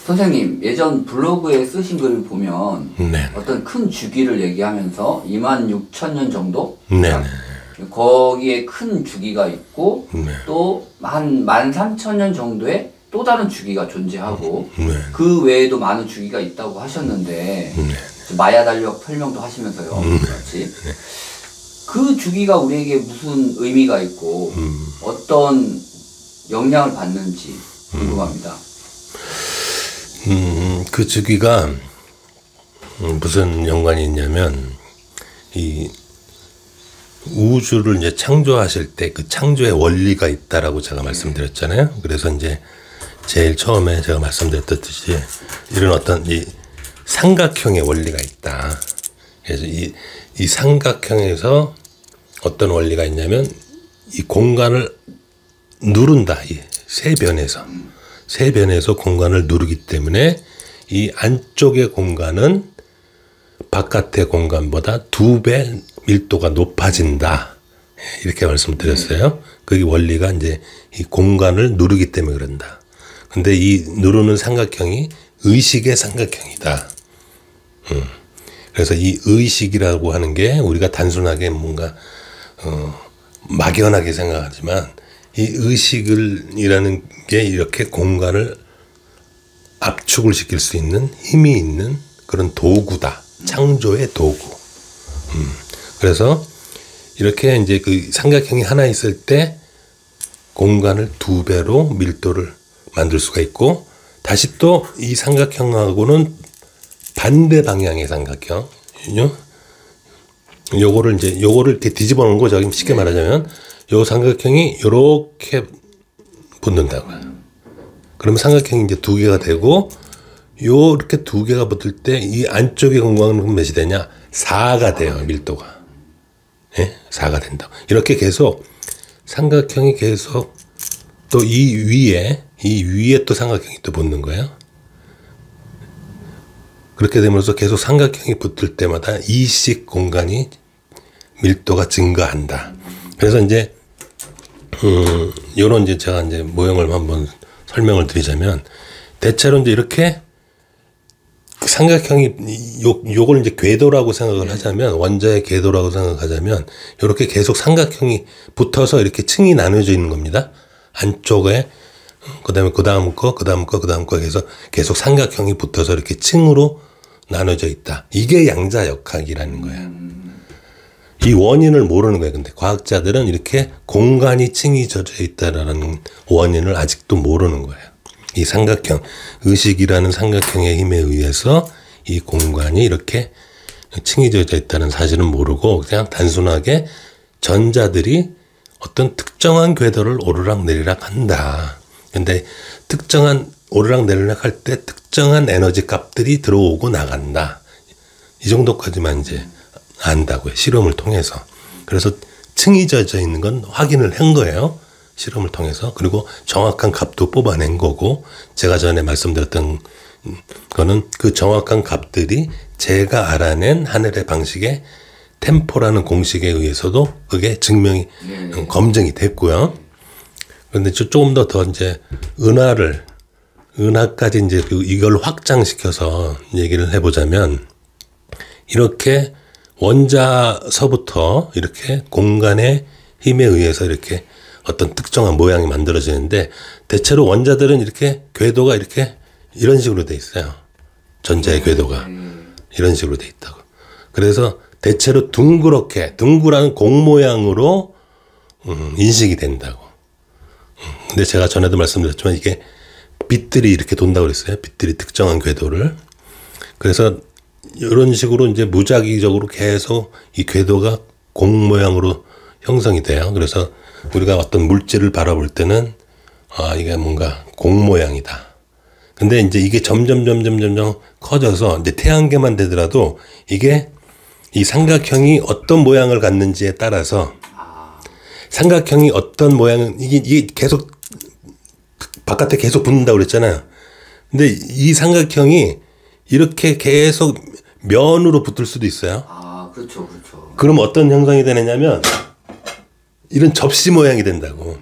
선생님, 예전 블로그에 쓰신 글을 보면 네. 어떤 큰 주기를 얘기하면서 26,000년 정도? 네네. 거기에 큰 주기가 있고 네. 또 한 13,000년 정도의 또 다른 주기가 존재하고 네. 그 외에도 많은 주기가 있다고 하셨는데 네. 마야 달력 설명도 하시면서요. 그렇지. 네. 그 주기가 우리에게 무슨 의미가 있고 어떤 영향을 받는지 궁금합니다. 그 주기가 무슨 연관이 있냐면 이 우주를 이제 창조하실 때 그 창조의 원리가 있다라고 제가 말씀드렸잖아요. 그래서 이제 제일 처음에 제가 말씀드렸듯이 이런 어떤 이 삼각형의 원리가 있다. 그래서 이 삼각형에서 어떤 원리가 있냐면 이 공간을 누른다. 이 세 변에서 공간을 누르기 때문에 이 안쪽의 공간은 바깥의 공간보다 2배 밀도가 높아진다. 이렇게 말씀드렸어요. 그 원리가 이제 이 공간을 누르기 때문에 그런다. 근데 이 누르는 삼각형이 의식의 삼각형이다. 그래서 이 의식이라고 하는 게 우리가 단순하게 뭔가 막연하게 생각하지만 이 의식이라는 게 이렇게 공간을 압축을 시킬 수 있는 힘이 있는 그런 도구다. 창조의 도구. 그래서 이렇게 이제 그 삼각형이 하나 있을 때 공간을 2배로 밀도를 만들 수가 있고 다시 또 이 삼각형하고는 반대 방향의 삼각형. 요거를 이렇게 뒤집어 놓은 거죠. 쉽게 말하자면 요 삼각형이 요렇게 붙는다고요. 그러면 삼각형이 이제 2개가 되고 요렇게 2개가 붙을 때 이 안쪽의 공간은 몇이 되냐? 4가 돼요. 밀도가. 예? 4가 된다. 이렇게 계속 삼각형이 계속 또 이 위에 또 삼각형이 또 붙는 거예요. 그렇게 되면서 계속 삼각형이 붙을 때마다 이씩 공간이 밀도가 증가한다. 그래서 이제 요런 이제 제가 이제 모형을 한번 설명을 드리자면 대체로 이제 이렇게 삼각형이 요걸 이제 궤도라고 생각을 하자면 원자의 궤도라고 생각하자면 이렇게 계속 삼각형이 붙어서 이렇게 층이 나눠져 있는 겁니다. 안쪽에 그다음에 그다음 거 해서 계속 삼각형이 붙어서 이렇게 층으로 나눠져 있다. 이게 양자역학이라는 거예요. 이 원인을 모르는 거예요. 근데 과학자들은 이렇게 공간이 층이 져져 있다라는 원인을 아직도 모르는 거예요. 이 삼각형, 의식이라는 삼각형의 힘에 의해서 이 공간이 이렇게 층이 져져 있다는 사실은 모르고 그냥 단순하게 전자들이 어떤 특정한 궤도를 오르락내리락 한다. 근데 특정한 오르락내리락 할 때 특정한 에너지 값들이 들어오고 나간다. 이 정도까지만 이제 안다고요. 실험을 통해서. 그래서 층이 져져 있는 건 확인을 한 거예요. 실험을 통해서. 그리고 정확한 값도 뽑아낸 거고 제가 전에 말씀드렸던 거는 그 정확한 값들이 제가 알아낸 하늘의 방식의 템포라는 공식에 의해서도 그게 증명이 검증이 됐고요. 그런데 조금 더 이제 은하까지 이제 이걸 확장시켜서 얘기를 해보자면 이렇게 원자서부터 이렇게 공간의 힘에 의해서 이렇게 어떤 특정한 모양이 만들어지는데 대체로 원자들은 이렇게 궤도가 이렇게 이런 식으로 돼 있어요. 전자의 궤도가 이런 식으로 돼 있다고. 그래서 대체로 둥그란 공 모양으로 인식이 된다고. 근데 제가 전에도 말씀드렸지만 이게 빛들이 이렇게 돈다고 그랬어요. 빛들이 특정한 궤도를. 그래서 이런 식으로 이제 무작위적으로 계속 이 궤도가 공 모양으로 형성이 돼요. 그래서 우리가 어떤 물질을 바라볼 때는 이게 뭔가 공 모양이다. 근데 이제 이게 점점 커져서 이제 태양계만 되더라도 이게 이 삼각형이 어떤 모양을 갖는지에 따라서 삼각형이 어떤 모양 이게 계속 바깥에 계속 붙는다고 그랬잖아요. 근데 이 삼각형이 이렇게 계속 면으로 붙을 수도 있어요. 그렇죠. 그럼 어떤 형성이 되느냐면 이런 접시 모양이 된다고.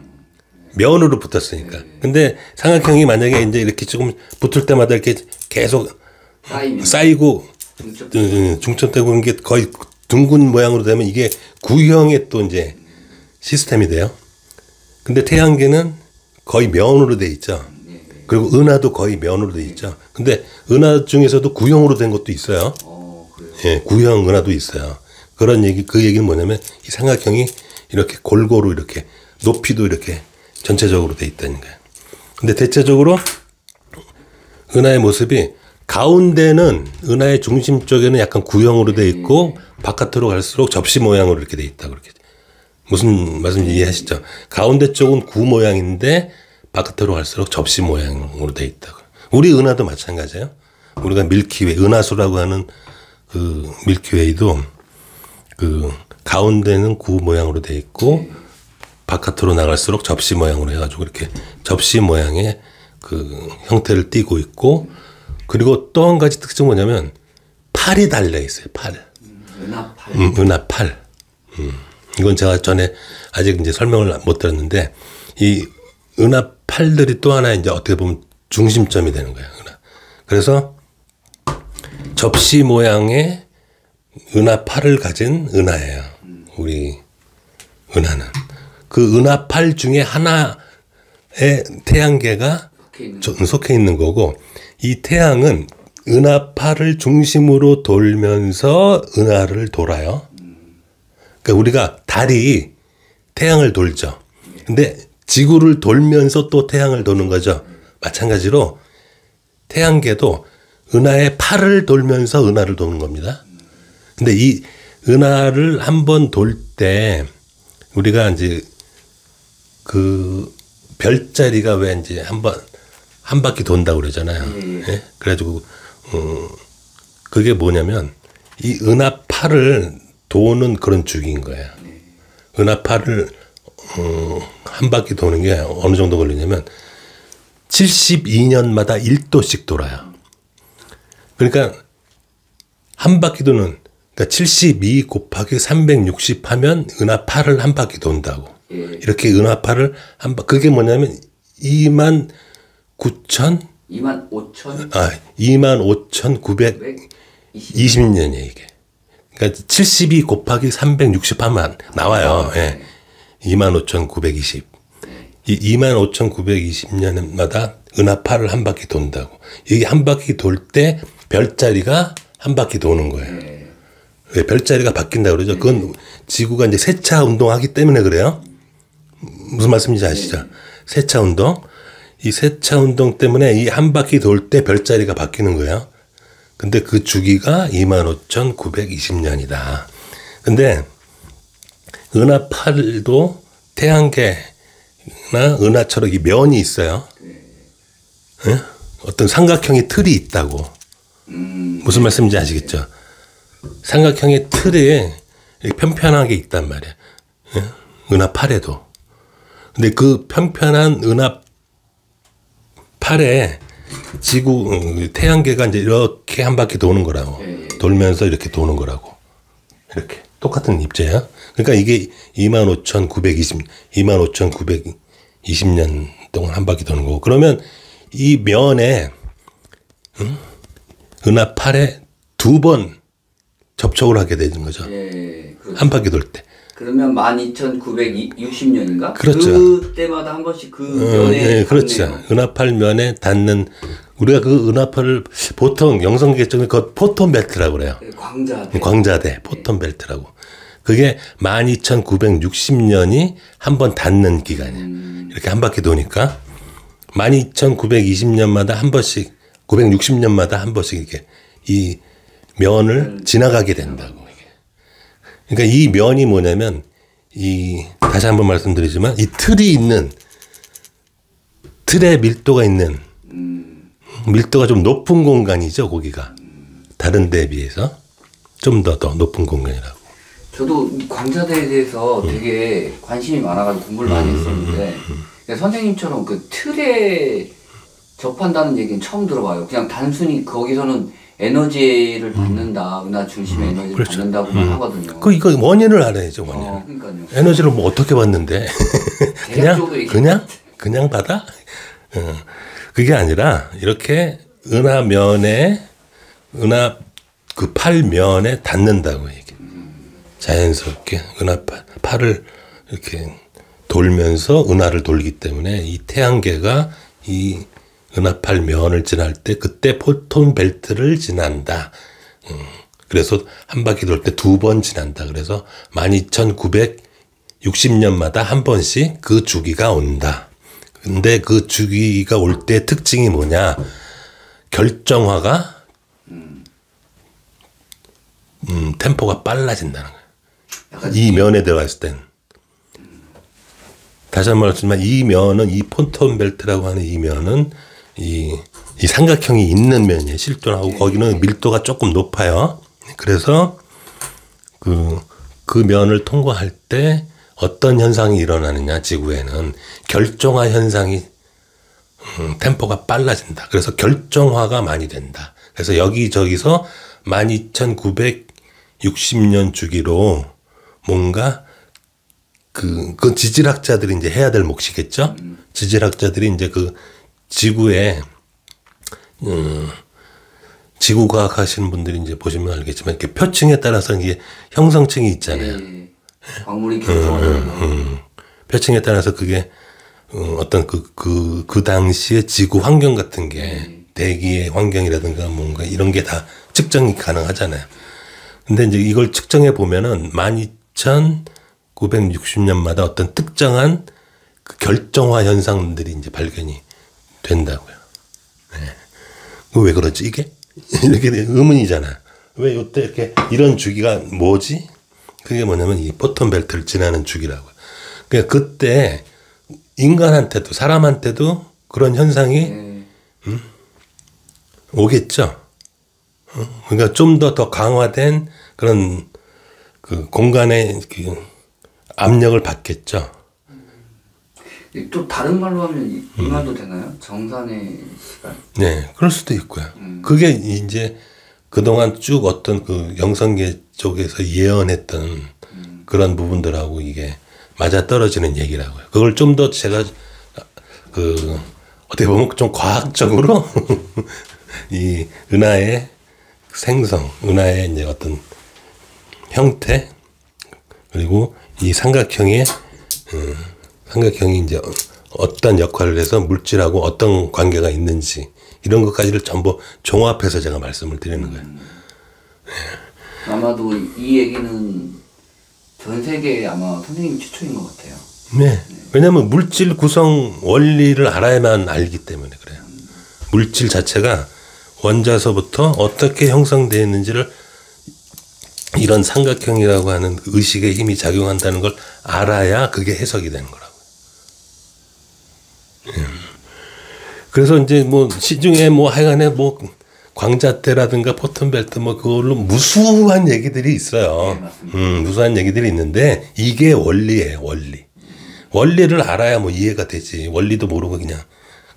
면으로 붙었으니까. 근데 삼각형이 만약에 이제 이렇게 조금 붙을 때마다 이렇게 계속 쌓이고 중첩되고 그런 게 거의 둥근 모양으로 되면 이게 구형의 또 이제 시스템이 돼요. 근데 태양계는 거의 면으로 돼 있죠. 그리고 은하도 거의 면으로 돼 있죠. 근데 은하 중에서도 구형으로 된 것도 있어요. 예, 구형 은하도 있어요. 그런 얘기, 그 얘기는 뭐냐면 이 삼각형이 이렇게 골고루 이렇게 높이도 이렇게 전체적으로 돼 있다는 거예요. 근데 대체적으로 은하의 모습이 가운데는 은하의 중심 쪽에는 약간 구형으로 돼 있고 바깥으로 갈수록 접시 모양으로 이렇게 돼 있다. 그렇게. 무슨 말씀인지 이해하시죠? 가운데 쪽은 구 모양인데 바깥으로 갈수록 접시 모양으로 돼 있다. 우리 은하도 마찬가지예요. 우리가 밀키웨이, 은하수라고 하는 그 밀키웨이도 그 가운데는 구 모양으로 돼 있고 바깥으로 나갈수록 접시 모양으로 해가지고 이렇게 접시 모양의 그 형태를 띠고 있고 그리고 또 한 가지 특징은 뭐냐면 팔이 달려 있어요. 팔. 은하팔. 은하팔. 이건 제가 전에 아직 이제 설명을 못 드렸는데 이 은하팔들이 또 하나 이제 어떻게 보면 중심점이 되는 거예요. 은하. 그래서 접시 모양의 은하팔을 가진 은하예요. 우리 은하는. 그 은하팔 중에 하나의 태양계가 속해 있는 거고 이 태양은 은하팔을 중심으로 돌면서 은하를 돌아요. 그러니까 우리가 달이 태양을 돌죠. 근데 지구를 돌면서 또 태양을 도는 거죠. 마찬가지로 태양계도 은하의 팔을 돌면서 은하를 도는 겁니다. 근데 이 은하를 한번 돌 때 우리가 이제 그 별자리가 왜 이제 한 바퀴 돈다고 그러잖아요. 예? 그래가지고 그게 뭐냐면 이 은하팔을 도는 그런 주기인 거예요. 은하팔을 한 바퀴 도는 게 어느 정도 걸리냐면 72년마다 1도씩 돌아요. 그러니까 한 바퀴 도는 그러니까 72 곱하기 360 하면 은하팔을 한 바퀴 돈다고. 이렇게 은하팔을 한 바퀴 그게 뭐냐면 2만 5,920년이에요, 이게. 그러니까 72 곱하기 360 하면 나와요. 예. 25,920. 이 25,920년마다 은하팔을 한 바퀴 돈다고. 이게 한 바퀴 돌 때 별자리가 한 바퀴 도는 거예요. 왜 별자리가 바뀐다고 그러죠? 그건 지구가 이제 세차 운동하기 때문에 그래요. 무슨 말씀인지 아시죠? 세차 운동. 이 세차 운동 때문에 이 한 바퀴 돌 때 별자리가 바뀌는 거예요. 근데 그 주기가 25,920년이다. 근데 은하팔도 태양계나 은하처럼 이 면이 있어요. 네? 어떤 삼각형의 틀이 있다고. 무슨 말씀인지 아시겠죠? 삼각형의 틀에 편편하게 있단 말이에요. 네? 은하팔에도. 근데 그 편편한 은하팔에 지구 태양계가 이제 이렇게 한 바퀴 도는 거라고. 돌면서 이렇게 도는 거라고. 이렇게 똑같은 입자야. 그러니까 이게 25,920년 동안 한 바퀴 도는 거고. 그러면 이 면에 은하팔에 2번 접촉을 하게 되는 거죠. 그렇죠. 한 바퀴 돌 때. 그러면 12,960년인가? 그렇죠. 그때마다 한 번씩 그 면에 그렇죠. 은하팔 면에 닿는 우리가 그 은하팔을 보통 영성계적인 그 포톤 벨트라고 그래요. 광자대 포톤 벨트라고. 그게 12,960년이 한 번 닿는 기간이에요. 이렇게 한 바퀴 도니까 12,920년마다 한 번씩 960년마다 한 번씩 이렇게 이 면을 지나가게 된다고. 그러니까 이 면이 뭐냐면 다시 한번 말씀드리지만 이 틀에 밀도가 있는 밀도가 좀 높은 공간이죠. 거기가 다른 데에 비해서 좀 더 높은 공간이라고. 저도 광자대에 대해서 되게 관심이 많아가지고 공부를 많이 했었는데 선생님처럼 그 틀에 접한다는 얘기는 처음 들어봐요. 그냥 단순히 거기서는 에너지를 받는다, 은하 중심의 에너지를 그렇죠. 받는다고만 하거든요. 이거 원인을 알아야죠, 원인을. 그러니까요. 에너지를 뭐 어떻게 받는데? 그냥? 그냥 받아? 그게 아니라 이렇게 은하면에 은하 그 팔면에 닿는다고 이게 자연스럽게 팔을 이렇게 돌면서 은하를 돌기 때문에 이 태양계가 이 은하팔 면을 지날 때 그때 포톤 벨트를 지난다. 그래서 한 바퀴 돌 때 2번 지난다. 그래서 12,960년마다 한 번씩 그 주기가 온다. 근데 그 주기가 올 때 특징이 뭐냐? 결정화가 템포가 빨라진다는 거예요. 이 면에 들어갔을 땐. 다시 한번 말씀드리지만 이 면은 이 폰톤 벨트라고 하는 이 면은 이 삼각형이 있는 면이에요. 실존하고 거기는 밀도가 조금 높아요. 그래서 그 면을 통과할 때 어떤 현상이 일어나느냐 지구에는 결정화 현상이 템포가 빨라진다. 그래서 결정화가 많이 된다. 그래서 여기저기서 12,960년 주기로 뭔가 그 지질학자들이 이제 해야 될 몫이겠죠. 지질학자들이 이제 그 지구에 지구과학 하시는 분들이 이제 보시면 알겠지만 이렇게 표층에 따라서 이게 형성층이 있잖아요. 광물이 결정화되는 표층에 따라서 그게 어떤 그 당시의 지구 환경 같은 게 대기의 환경이라든가 뭔가 이런 게 다 측정이 가능하잖아요. 근데 이제 이걸 측정해 보면은 12,960년마다 어떤 특정한 그 결정화 현상들이 이제 발견이 된다고요. 네. 왜 그러지 이게? 이렇게 의문이잖아. 왜 이때 이렇게 이런 주기가 뭐지? 그게 뭐냐면 이 포톤 벨트를 지나는 주기라고. 그러니까 그때 인간한테도 사람한테도 그런 현상이 오겠죠. 그러니까 좀 더 강화된 그런 그 공간의 그 압력을 받겠죠. 또 다른 말로 하면 이 말도 되나요? 정산의 시간? 네, 그럴 수도 있고요. 그게 이제 그동안 쭉 어떤 그 영성계 쪽에서 예언했던 그런 부분들하고 이게 맞아 떨어지는 얘기라고요. 그걸 좀 더 제가 그 어떻게 보면 좀 과학적으로 이 은하의 생성, 은하의 이제 어떤 형태 그리고 이 삼각형이 이제 어떤 역할을 해서 물질하고 어떤 관계가 있는지 이런 것까지를 전부 종합해서 제가 말씀을 드리는 거예요. 아마도 이 얘기는 전 세계에 아마 선생님 최초인 것 같아요. 네. 왜냐하면 물질 구성 원리를 알아야만 알기 때문에 그래요. 물질 자체가 원자서부터 어떻게 형성되어 있는지를 이런 삼각형이라고 하는 의식의 힘이 작용한다는 걸 알아야 그게 해석이 되는 거라고. 그래서 이제 뭐 시중에 뭐 하여간에 뭐 광자대라든가 포톤벨트 뭐 그걸로 무수한 얘기들이 있어요. 무수한 얘기들이 있는데 이게 원리예요, 원리. 원리를 알아야 뭐 이해가 되지. 원리도 모르고 그냥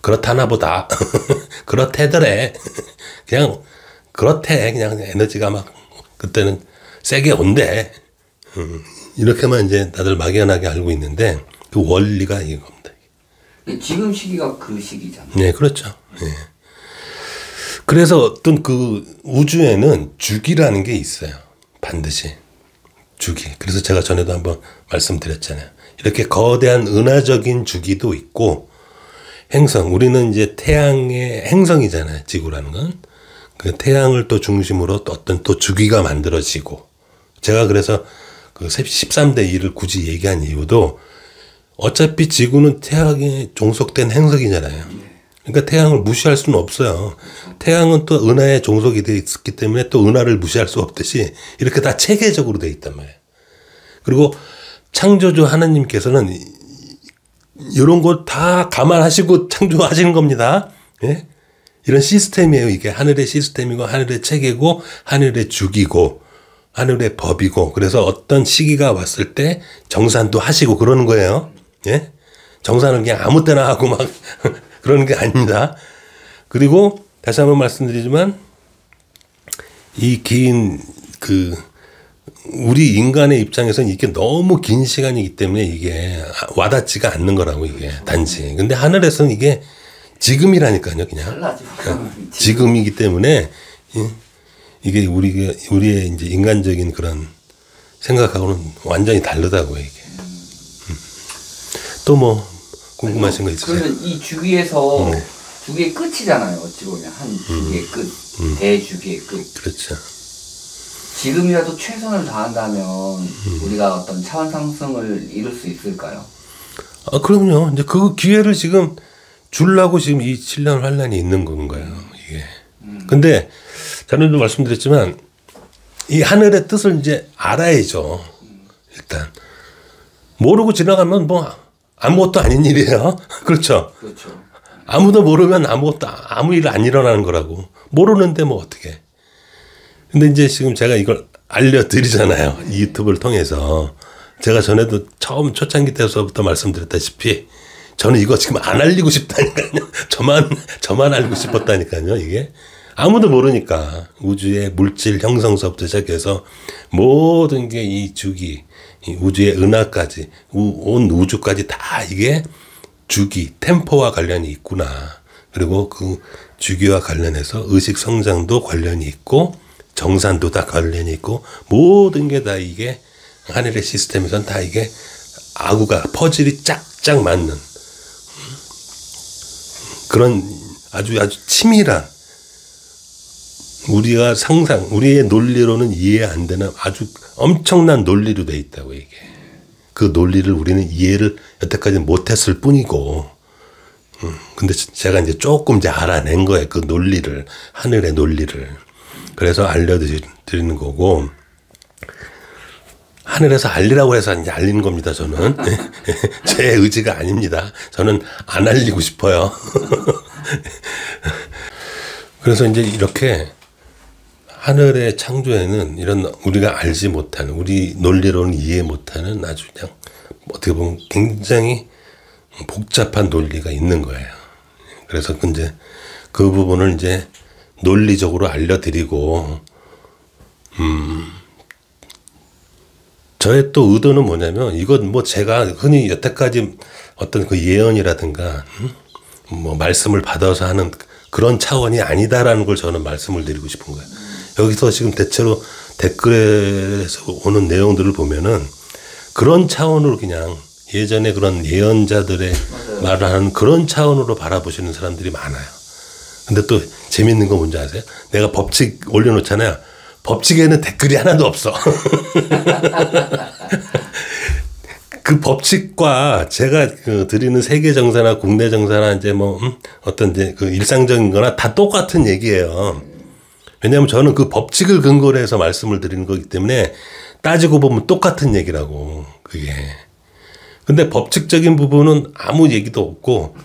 그렇다나 보다. 그렇대더래. 그냥 그렇대. 그냥 에너지가 막 그때는 세게 온대. 이렇게만 이제 다들 막연하게 알고 있는데 그 원리가 이겁니다. 지금 시기가 그 시기잖아요. 네, 그렇죠. 네. 그래서 어떤 그 우주에는 주기라는 게 있어요. 반드시. 주기. 그래서 제가 전에도 한번 말씀드렸잖아요. 이렇게 거대한 은하적인 주기도 있고 행성. 우리는 이제 태양의 행성이잖아요. 지구라는 건. 그 태양을 또 중심으로 또 어떤 또 주기가 만들어지고 제가 그래서 그 13대 2를 굳이 얘기한 이유도 어차피 지구는 태양에 종속된 행성이잖아요. 그러니까 태양을 무시할 수는 없어요. 태양은 또 은하에 종속이 되어 있기 때문에 또 은하를 무시할 수 없듯이 이렇게 다 체계적으로 되어 있단 말이에요. 그리고 창조주 하나님께서는 이런 거 다 감안하시고 창조하시는 겁니다. 예? 이런 시스템이에요. 이게 하늘의 시스템이고 하늘의 체계고 하늘의 주기고 하늘의 법이고 그래서 어떤 시기가 왔을 때 정산도 하시고 그러는 거예요. 예? 정산은 그냥 아무 때나 하고 막 그러는 게 아닙니다. 그리고 다시 한번 말씀드리지만 이 긴 그 우리 인간의 입장에서는 이게 너무 긴 시간이기 때문에 이게 와닿지가 않는 거라고 이게 단지. 근데 하늘에서는 이게 지금이라니까요, 그냥. 달라져. 지금이기 때문에 이게 우리의 이제 인간적인 그런 생각하고는 완전히 다르다고 이게. 또 뭐 궁금하신 거 있으세요? 그러면 이 주기에서 주기의 끝이잖아요. 어찌 보면 한 주기의 끝, 대주기의 끝. 그렇죠. 지금이라도 최선을 다한다면 우리가 어떤 차원 상승을 이룰 수 있을까요? 아, 그럼요. 이제 그 기회를 지금 주려고 지금 이 7년 환란이 있는 건가요, 이게. 근데 저는 말씀드렸지만 이 하늘의 뜻을 이제 알아야죠. 일단 모르고 지나가면 뭐 아무것도 아닌 일이에요. 그렇죠. 그렇죠. 아무도 모르면 아무 일 안 일어나는 거라고. 모르는데 뭐 어떻게. 근데 이제 지금 제가 이걸 알려드리잖아요. 이 유튜브를 통해서. 제가 전에도 처음 초창기 때서부터 말씀드렸다시피 저는 이거 지금 안 알리고 싶다니까요. 저만 알고 싶었다니까요. 이게 아무도 모르니까 우주의 물질 형성서부터 시작해서 모든 게 이 주기, 이 우주의 은하까지, 온 우주까지 다 이게 주기, 템포와 관련이 있구나. 그리고 그 주기와 관련해서 의식 성장도 관련이 있고 정산도 다 관련이 있고 모든 게 다 이게 하늘의 시스템에선 다 이게 아구가 퍼즐이 짝짝 맞는 그런 아주 치밀한 우리가 우리의 논리로는 이해 안 되는 아주 엄청난 논리로 돼 있다고 이게. 그 논리를 우리는 이해를 여태까지 못했을 뿐이고, 근데 제가 이제 조금 이제 알아낸 거예요. 그 논리를, 하늘의 논리를. 그래서 알려드리는 거고, 하늘에서 알리라고 해서 이제 알리는 겁니다, 저는. 제 의지가 아닙니다. 저는 안 알리고 싶어요. 그래서 이제 이렇게 하늘의 창조에는 이런 우리가 알지 못하는, 우리 논리로는 이해 못하는 아주 그냥 어떻게 보면 굉장히 복잡한 논리가 있는 거예요. 그래서 이제 그 부분을 이제 논리적으로 알려드리고, 저의 또 의도는 뭐냐면, 이건 뭐 제가 흔히 여태까지 어떤 그 예언이라든가, 뭐 말씀을 받아서 하는 그런 차원이 아니다라는 걸 저는 말씀을 드리고 싶은 거예요. 여기서 지금 대체로 댓글에서 오는 내용들을 보면은 그런 차원으로 그냥 예전에 그런 예언자들의 말을 하는 그런 차원으로 바라보시는 사람들이 많아요. 근데 또 재밌는 거 뭔지 아세요? 내가 법칙 올려놓잖아요. 법칙에는 댓글이 하나도 없어. 그 법칙과 제가 그 드리는 세계 정사나 국내 정사나 이제 뭐 어떤 이제 그 일상적인 거나 다 똑같은 얘기예요. 왜냐하면 저는 그 법칙을 근거로 해서 말씀을 드리는 거기 때문에 따지고 보면 똑같은 얘기라고, 그게. 근데 법칙적인 부분은 아무 얘기도 없고,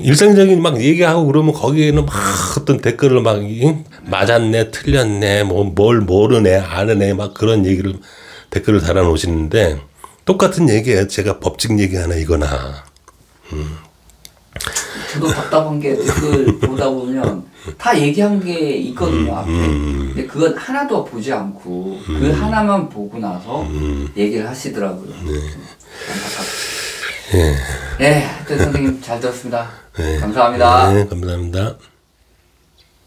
일상적인 막 얘기하고 그러면 거기에는 막 어떤 댓글을 막 맞았네, 틀렸네, 뭐 뭘 모르네, 아느네, 막 그런 얘기를 댓글을 달아 놓으시는데 똑같은 얘기예요. 제가 법칙 얘기하나 이거나. 저도 답답한 게 댓글 보다 보면 다 얘기한 게 있거든요, 앞에. 근데 그건 하나도 보지 않고 그 하나만 보고 나서 얘기를 하시더라고요. 안타깝죠. 네, 하여튼 선생님 잘 들었습니다. 감사합니다. 네, 감사합니다.